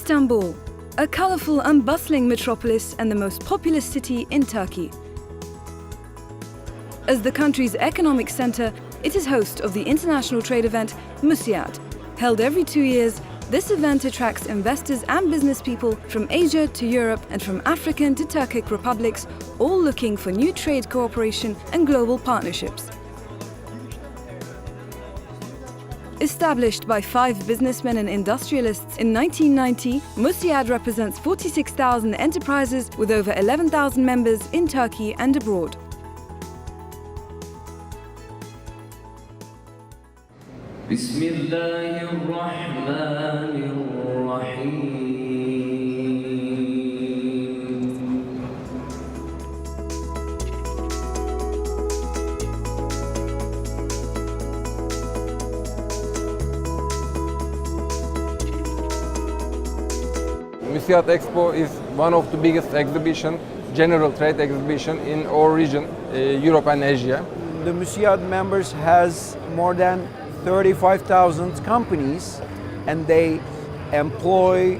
Istanbul, a colourful and bustling metropolis and the most populous city in Turkey. As the country's economic centre, it is host of the international trade event Musiad. Held every 2 years, this event attracts investors and business people from Asia to Europe and from African to Turkic republics, all looking for new trade cooperation and global partnerships. Established by 5 businessmen and industrialists in 1990, Musiad represents 46,000 enterprises with over 11,000 members in Turkey and abroad. Müsiad Expo is one of the biggest exhibition, general trade exhibition in our region, Europe and Asia. The Musiad members has more than 35,000 companies and they employ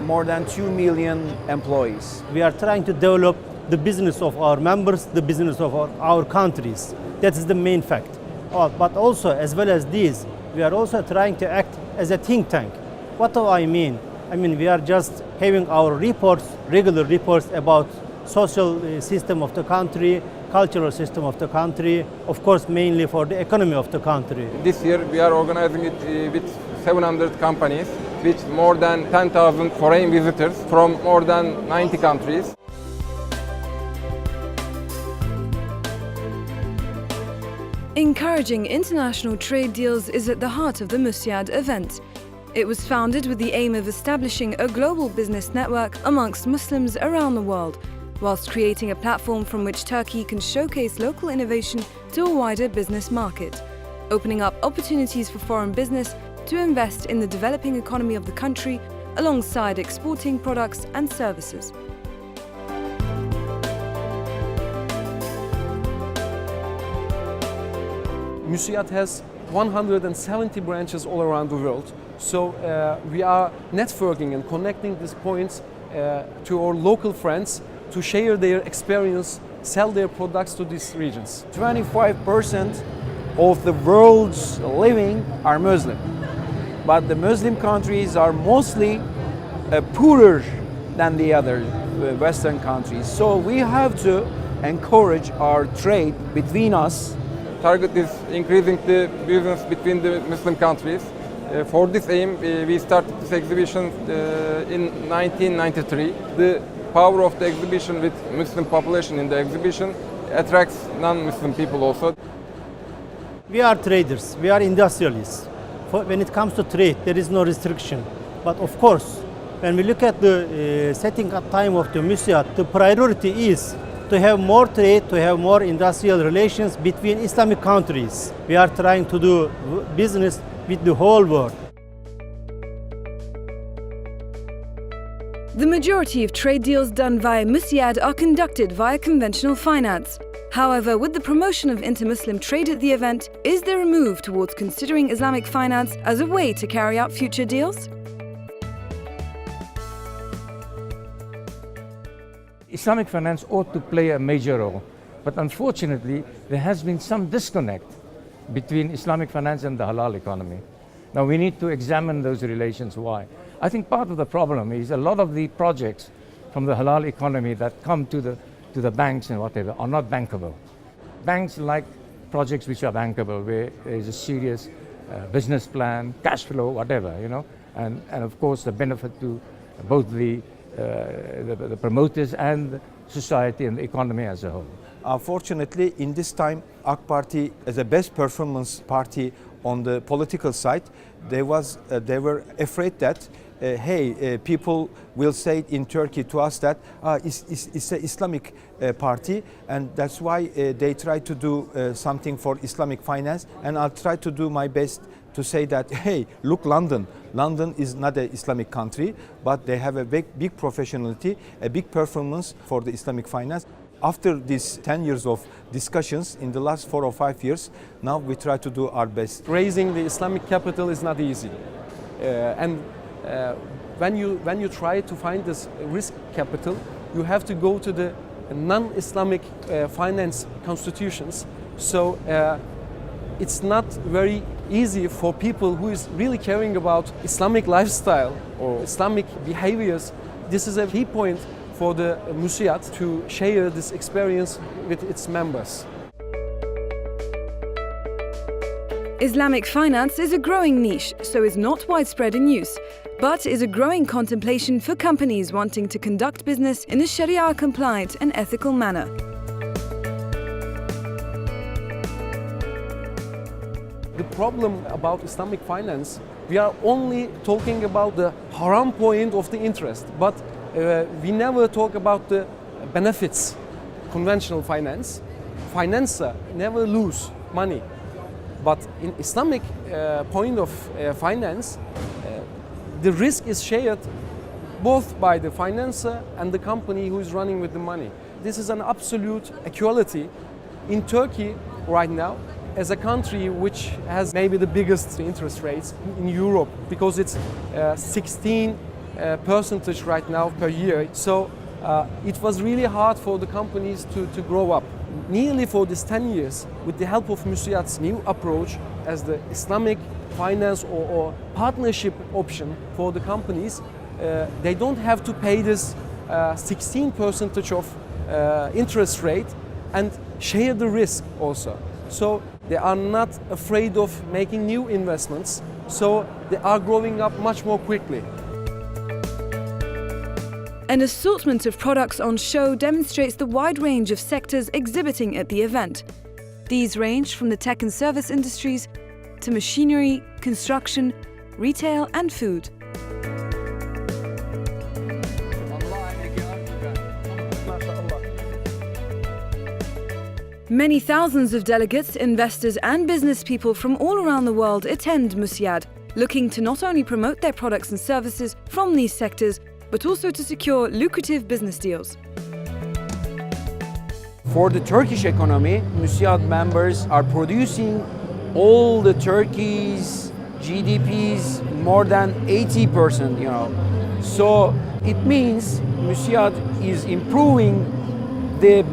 more than 2 million employees. We are trying to develop the business of our members, the business of our countries. That is the main fact. But also, as well as these, we are also trying to act as a think tank. What do I mean? I mean, we are just having our reports, regular reports about social system of the country, cultural system of the country, of course mainly for the economy of the country. This year we are organizing it with 700 companies, with more than 10,000 foreign visitors from more than 90 countries. Encouraging international trade deals is at the heart of the Musiad event. It was founded with the aim of establishing a global business network amongst Muslims around the world, whilst creating a platform from which Turkey can showcase local innovation to a wider business market, opening up opportunities for foreign business to invest in the developing economy of the country alongside exporting products and services. Musiad has 170 branches all around the world. So we are networking and connecting these points to our local friends to share their experience, sell their products to these regions. 25% of the world's living are Muslim, but the Muslim countries are mostly poorer than the other Western countries. So we have to encourage our trade between us. Target is increasing the business between the Muslim countries. For this aim, we started this exhibition in 1993. The power of the exhibition with Muslim population in the exhibition attracts non-Muslim people also. We are traders, we are industrialists. When it comes to trade, there is no restriction. But of course, when we look at the setting up time of the Musiad, the priority is to have more trade, to have more industrial relations between Islamic countries. We are trying to do business with the whole world. The majority of trade deals done via Musiad are conducted via conventional finance. However, with the promotion of inter-Muslim trade at the event, is there a move towards considering Islamic finance as a way to carry out future deals? Islamic finance ought to play a major role, but unfortunately there has been some disconnect between Islamic finance and the halal economy. Now we need to examine those relations. Why? I think part of the problem is a lot of the projects from the halal economy that come to the banks and whatever are not bankable. Banks like projects which are bankable, where there is a serious business plan, cash flow, whatever, you know, and of course the benefit to both the promoters and society and the economy as a whole. Unfortunately, in this time, AK Party, as a best performance party on the political side, they were afraid that, people will say in Turkey to us that it's an Islamic party, and that's why they try to do something for Islamic finance. And I'll try to do my best to say that, hey, look, London is not an Islamic country, but they have a big professionality, a big performance for the Islamic finance. After these 10 years of discussions, in the last 4 or 5 years, now we try to do our best. Raising the Islamic capital is not easy. when you try to find this risk capital, you have to go to the non-Islamic finance constitutions. So it's not very easy for people who is really caring about Islamic lifestyle or Islamic behaviors. This is a key point for the Musiad to share this experience with its members. Islamic finance is a growing niche, so is not widespread in use, but is a growing contemplation for companies wanting to conduct business in a Sharia-compliant and ethical manner. The problem about Islamic finance, we are only talking about the haram point of the interest, but we never talk about the benefits. Conventional finance, financer never lose money. But in Islamic point of finance, the risk is shared both by the financer and the company who is running with the money. This is an absolute equality. In Turkey right now, as a country which has maybe the biggest interest rates in Europe, because it's 16% right now per year. So it was really hard for the companies to grow up. Nearly for these 10 years, with the help of Müsiad's new approach as the Islamic finance or partnership option for the companies, they don't have to pay this 16% of interest rate and share the risk also. So they are not afraid of making new investments, so they are growing up much more quickly. An assortment of products on show demonstrates the wide range of sectors exhibiting at the event. These range from the tech and service industries to machinery, construction, retail and food. Many thousands of delegates, investors and business people from all around the world attend Musiad, looking to not only promote their products and services from these sectors, but also to secure lucrative business deals. For the Turkish economy, Musiad members are producing all the Turkey's GDP's more than 80%, So it means Musiad is improving the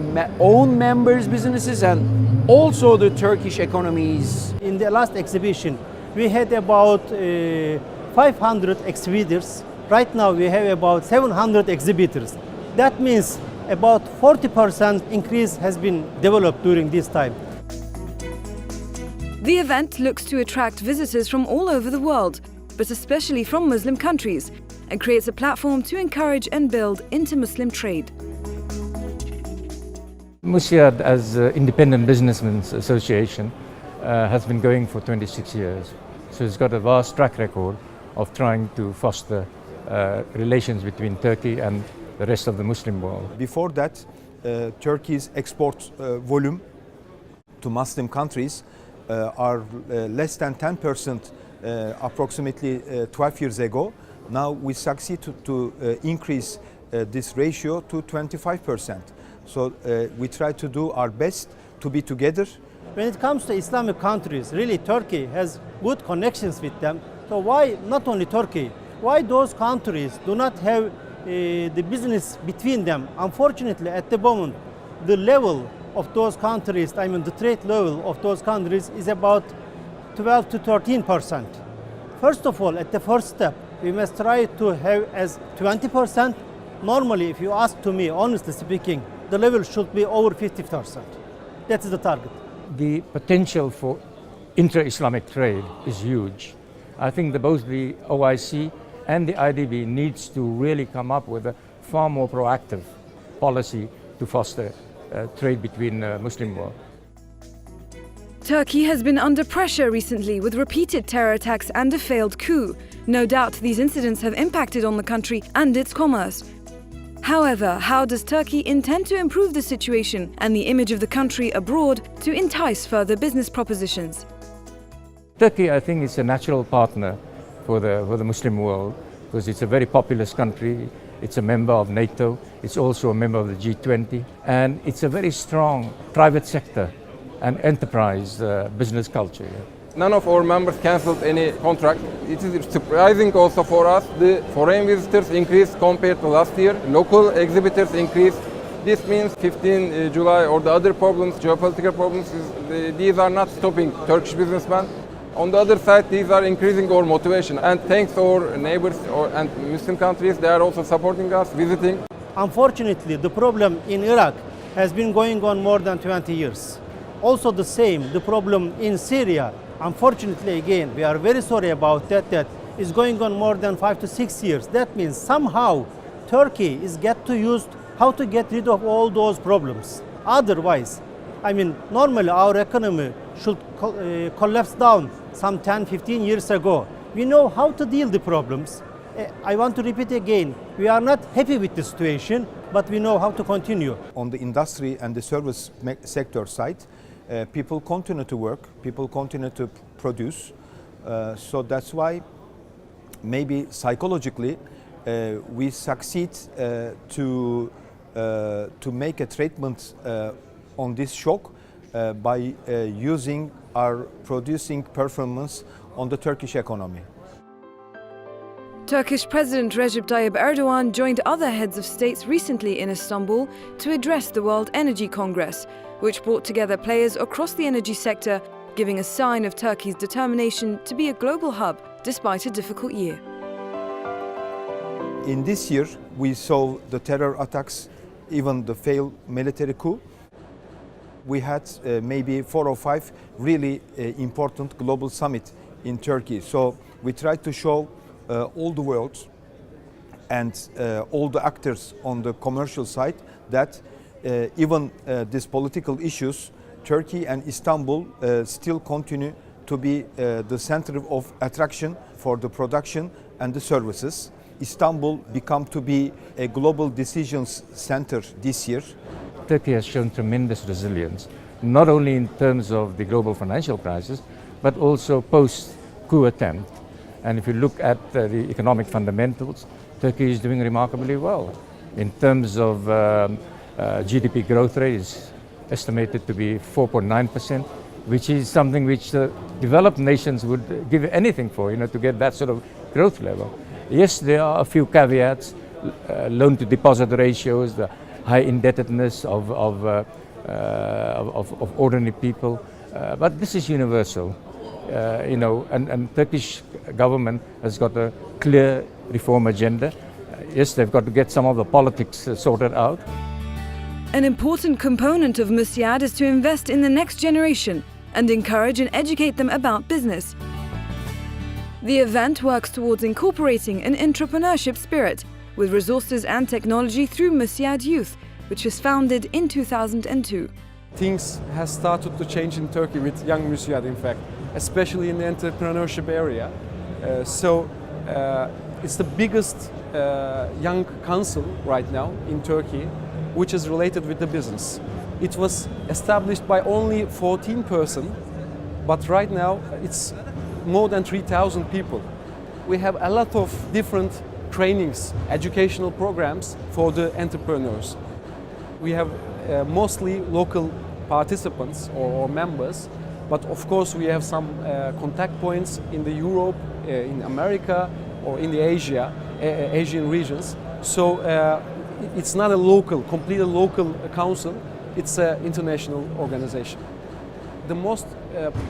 own members' businesses and also the Turkish economies. In the last exhibition, we had about 500 exhibitors. Right now we have about 700 exhibitors. That means about 40% increase has been developed during this time. The event looks to attract visitors from all over the world, but especially from Muslim countries, and creates a platform to encourage and build inter-Muslim trade. MÜSİAD, as an independent businessmen's association, has been going for 26 years. So it's got a vast track record of trying to foster relations between Turkey and the rest of the Muslim world. Before that, Turkey's export volume to Muslim countries are less than 10% approximately 12 years ago. Now we succeed to increase this ratio to 25%. So we try to do our best to be together. When it comes to Islamic countries, really Turkey has good connections with them. So why not only Turkey? Why those countries do not have the business between them? Unfortunately, at the moment, the level of those countries, the trade level of those countries is about 12 to 13%. First of all, at the first step, we must try to have as 20%. Normally, if you ask to me, honestly speaking, the level should be over 50%. That is the target. The potential for intra-Islamic trade is huge. I think that both the OIC and the IDB needs to really come up with a far more proactive policy to foster trade between Muslim world. Turkey has been under pressure recently with repeated terror attacks and a failed coup. No doubt these incidents have impacted on the country and its commerce. However, how does Turkey intend to improve the situation and the image of the country abroad to entice further business propositions? Turkey, I think, is a natural partner for the Muslim world because it's a very populous country. It's a member of NATO. It's also a member of the G20. And it's a very strong private sector and enterprise business culture. None of our members cancelled any contract. It is surprising also for us. The foreign visitors increased compared to last year. Local exhibitors increased. This means 15 July or the other problems, geopolitical problems, these are not stopping Turkish businessmen. On the other side, these are increasing our motivation. And thanks to our neighbors and Muslim countries, they are also supporting us, visiting. Unfortunately, the problem in Iraq has been going on more than 20 years. Also the same, the problem in Syria. Unfortunately, again, we are very sorry about that is going on more than 5 to 6 years. That means somehow Turkey is how to get rid of all those problems. Otherwise, normally our economy should collapse down some 10, 15 years ago. We know how to deal the problems. I want to repeat again, we are not happy with the situation, but we know how to continue. On the industry and the service sector side, people continue to work, people continue to produce. So that's why maybe psychologically we succeed to make a treatment on this shock by using our producing performance on the Turkish economy. Turkish President Recep Tayyip Erdogan joined other heads of states recently in Istanbul to address the World Energy Congress, which brought together players across the energy sector, giving a sign of Turkey's determination to be a global hub despite a difficult year. In this year, we saw the terror attacks, even the failed military coup. We had maybe 4 or 5 really important global summits in Turkey. So we tried to show all the world and all the actors on the commercial side that even these political issues, Turkey and Istanbul still continue to be the center of attraction for the production and the services. Istanbul become to be a global decisions center this year. Turkey has shown tremendous resilience, not only in terms of the global financial crisis, but also post-coup attempt. And if you look at the economic fundamentals, Turkey is doing remarkably well. In terms of GDP growth rate is estimated to be 4.9%, which is something which developed nations would give anything for, to get that sort of growth level. Yes, there are a few caveats, loan-to-deposit ratios, the high indebtedness of ordinary people, but this is universal. And Turkish government has got a clear reform agenda. Yes, they've got to get some of the politics sorted out. An important component of Musiad is to invest in the next generation and encourage and educate them about business. The event works towards incorporating an entrepreneurship spirit with resources and technology through Musiad Youth, which was founded in 2002. Things have started to change in Turkey with young Musiad, in fact, especially in the entrepreneurship area. It's the biggest young council right now in Turkey, which is related with the business. It was established by only 14 persons, but right now it's more than 3,000 people. We have a lot of different trainings, educational programs for the entrepreneurs. We have mostly local participants or members, but of course we have some contact points in the Europe, in America, or in the Asian regions. So it's not a completely local council, it's an international organization. The most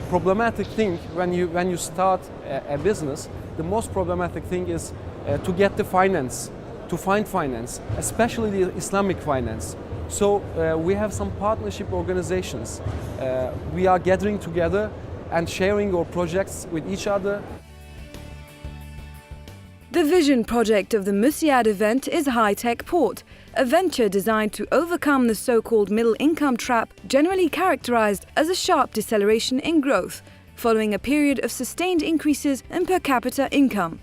problematic thing when you start a business, the most problematic thing is to get the finance, to find finance, especially the Islamic finance. So we have some partnership organizations. We are gathering together and sharing our projects with each other. The vision project of the Musiad event is High Tech Port, a venture designed to overcome the so-called middle income trap, generally characterized as a sharp deceleration in growth, following a period of sustained increases in per capita income.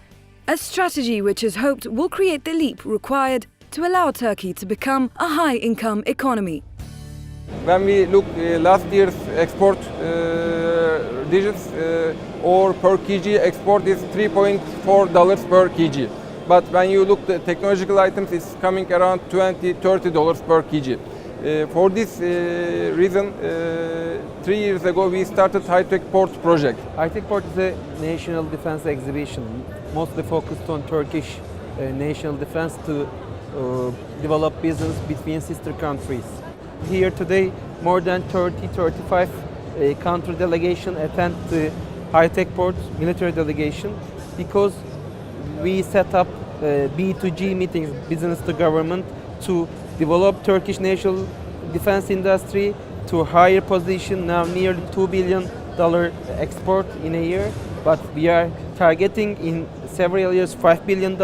A strategy which is hoped will create the leap required to allow Turkey to become a high-income economy. When we look last year's export digits, or per kg export is $3.4 per kg. But when you look at the technological items, it's coming around $20-30 per kg. For this reason, 3 years ago we started High-Tech Port project. High-Tech Port is a national defense exhibition, mostly focused on Turkish national defense to develop business between sister countries. Here today, more than 35 country delegation attend the High-Tech Port military delegation because we set up B2G meetings, business to government, to develop Turkish national defense industry to a higher position, now nearly $2 billion export in a year, but we are targeting in several years $5 billion.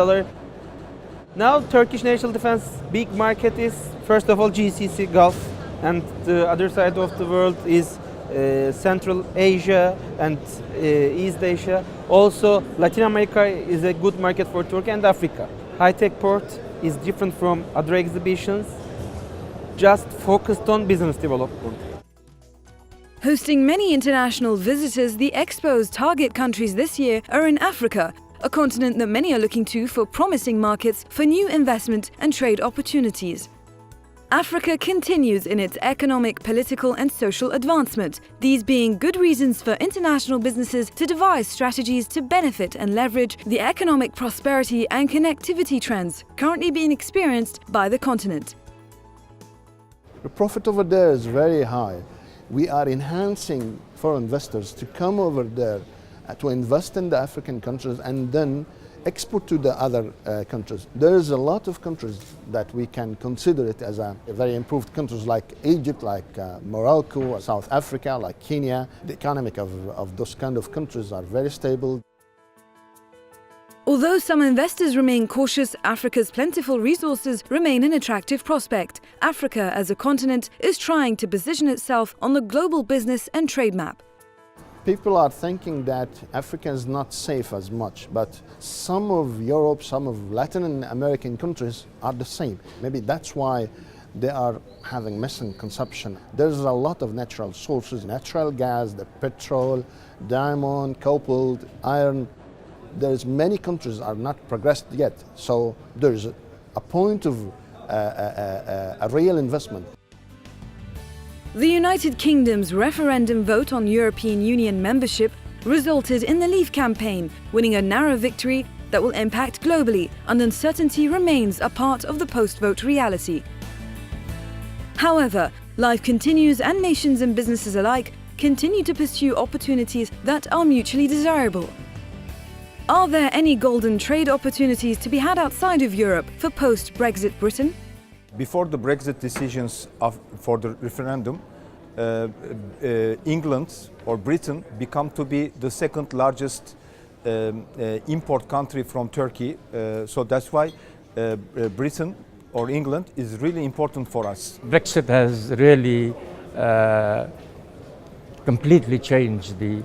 Now Turkish national defense big market is first of all GCC Gulf, and the other side of the world is Central Asia and East Asia. Also Latin America is a good market for Turkey and Africa. High-Tech Port is different from other exhibitions, just focused on business development. Hosting many international visitors, the Expo's target countries this year are in Africa, a continent that many are looking to for promising markets for new investment and trade opportunities. Africa continues in its economic, political and social advancement, these being good reasons for international businesses to devise strategies to benefit and leverage the economic prosperity and connectivity trends currently being experienced by the continent. The profit over there is very high. We are enhancing for investors to come over there to invest in the African countries and then export to the other countries. There is a lot of countries that we can consider it as a very improved countries like Egypt, like Morocco, South Africa, like Kenya. The economic of those kind of countries are very stable. Although some investors remain cautious, Africa's plentiful resources remain an attractive prospect. Africa as a continent is trying to position itself on the global business and trade map. People are thinking that Africa is not safe as much, but some of Europe, some of Latin American countries are the same. Maybe that's why they are having misconception. There's a lot of natural sources, natural gas, the petrol, diamond, copper, iron. There's many countries are not progressed yet, so there's a point of a real investment. The United Kingdom's referendum vote on European Union membership resulted in the Leave campaign winning a narrow victory that will impact globally, and uncertainty remains a part of the post-vote reality. However, life continues and nations and businesses alike continue to pursue opportunities that are mutually desirable. Are there any golden trade opportunities to be had outside of Europe for post-Brexit Britain? Before the Brexit decisions for the referendum, England or Britain become to be the second largest import country from Turkey. So that's why Britain or England is really important for us. Brexit has really completely changed the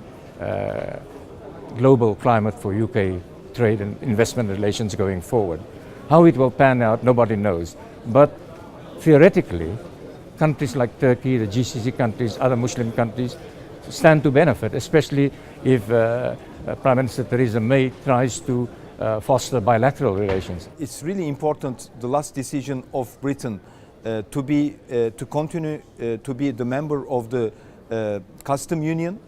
global climate for UK trade and investment relations going forward. How it will pan out, nobody knows. But theoretically, countries like Turkey, the GCC countries, other Muslim countries stand to benefit, especially if Prime Minister Theresa May tries to foster bilateral relations. It's really important, the last decision of Britain to continue to be the member of the custom union,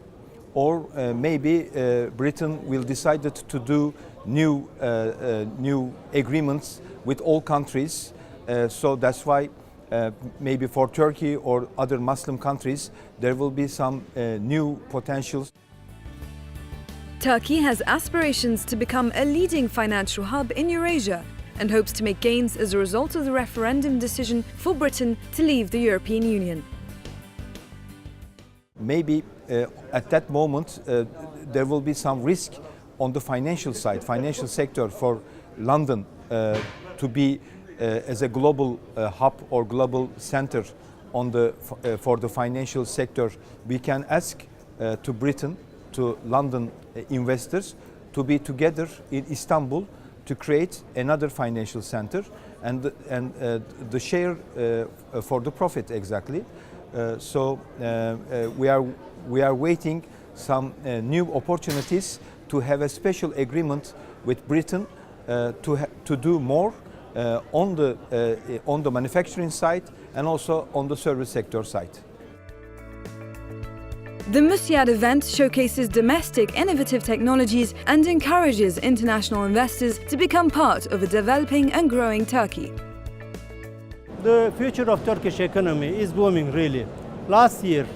or maybe Britain will decide to do new agreements with all countries. So that's why maybe for Turkey or other Muslim countries there will be some new potentials. Turkey has aspirations to become a leading financial hub in Eurasia and hopes to make gains as a result of the referendum decision for Britain to leave the European Union. Maybe at that moment there will be some risk on the financial side, financial sector, for London to be as a global hub or global center for the financial sector. We can ask to Britain, to London investors, to be together in Istanbul to create another financial center and the share for the profit exactly. So we are waiting some new opportunities to have a special agreement with Britain to do more on the manufacturing side and also on the service sector side. The Musiad event showcases domestic innovative technologies and encourages international investors to become part of a developing and growing Turkey. The future of Turkish economy is booming really. Last year,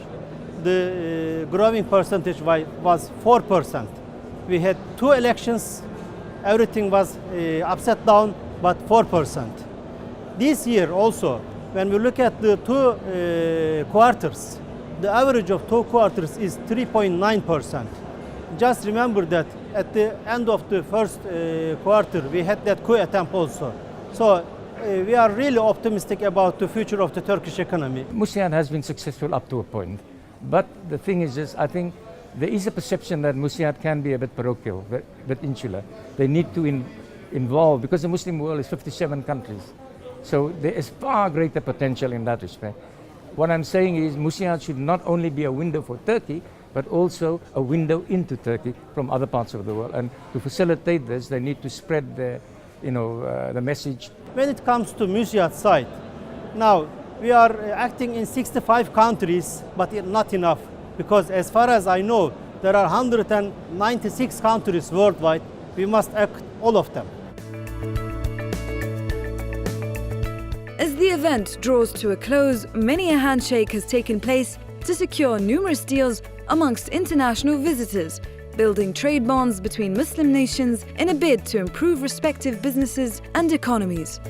the growing percentage was 4%. We had 2 elections, everything was upside down, but 4%. This year also, when we look at the 2 quarters, the average of 2 quarters is 3.9%. Just remember that at the end of the first quarter, we had that coup attempt also. So we are really optimistic about the future of the Turkish economy. Musiad has been successful up to a point. But the thing is I think there is a perception that Musiad can be a bit parochial, a bit insular. They need to involve, because the Muslim world is 57 countries. So there is far greater potential in that respect. What I'm saying is Musiad should not only be a window for Turkey, but also a window into Turkey from other parts of the world. And to facilitate this, they need to spread the message. When it comes to Musiad side, now we are acting in 65 countries, but not enough, because as far as I know, there are 196 countries worldwide. We must act all of them. As the event draws to a close, many a handshake has taken place to secure numerous deals amongst international visitors, building trade bonds between Muslim nations in a bid to improve respective businesses and economies.